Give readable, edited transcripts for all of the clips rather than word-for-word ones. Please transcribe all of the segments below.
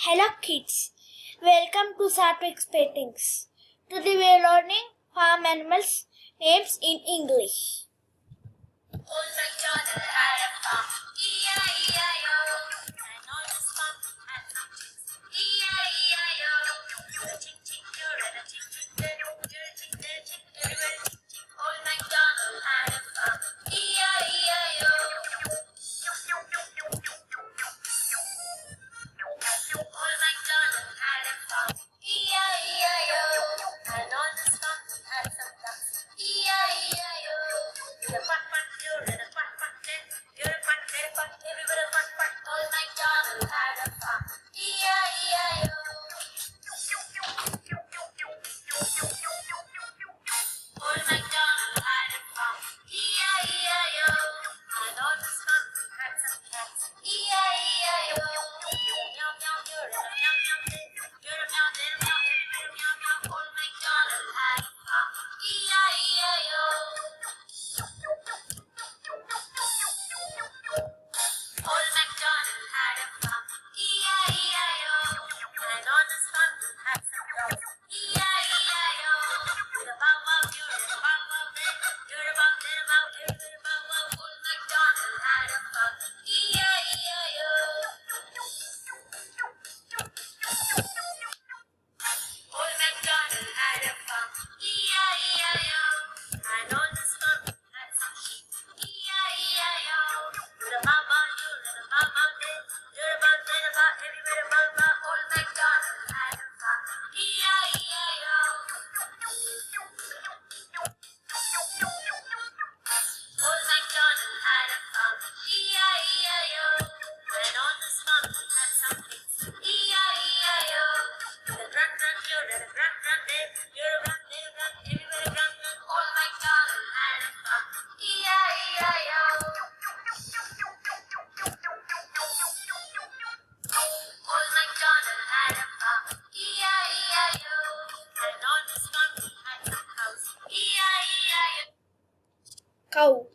Hello kids, welcome to Satwik's Paintings. Today we are learning farm animals names in English. Old MacDonald had a farm, E-I-E-I-O. And on his farm had some chickens, E-I-E-I-O. You're a chick, chick, you're a chick, chick, you're a chick, there, chick, everywhere, chick, chick. Old MacDonald had a farm, E-I-E-I-O. Old MacDonald had a farm, E-I-E-I-O. And on his farm had some ducks, E-I-E-I-O. You're a quack, quack, you're in a quack, quack, there. You're a quack, there, quack, everywhere a quack, quack. Old MacDonald had a farm, E-I-E-I-O. Old MacDonald had a farm, E-I-E-I-O. And on his farm had some cats, E-I-E-I-O. Meow, meow, you're in a meow, meow, there. You're a meow, there, meow, everywhere, meow, meow. Old MacDonald had a farm, E-I-E-I-O. Old MacDonald had a farm, E-I-E-I-O. And on his farm had some dogs, E-I-E-I-O. You're a bow wow, you're a bow wow there. You're a bow there, bow everywhere, bow wow. Old MacDonald had a farm, E-I-E-I-O. Old MacDonald had a farm, E-I-E-I-O. And on his farm had some sheep, E-I-E-I-O. You're a bow wow, you're a bow wow there. You're a bow there, bow everywhere, bow wow. Old MacDonald had a farm, E-I-E-I-O. Old MacDonald had a farm, E-I-E-I-O. And on his farm he had some pigs, E-I-E-I-O. The run, run, you're a run, run there. You're a run there, run everywhere, run, run. Old MacDonald had a farm, E-I-E-I-O. Old MacDonald had a farm, E-I-E-I-O. And on his farm he had some cows, E-I-E-I-O. Cow,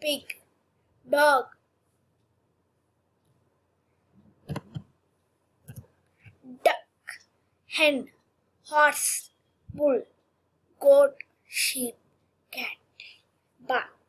pig, dog, duck, hen, horse, bull, goat, sheep, cat, buck.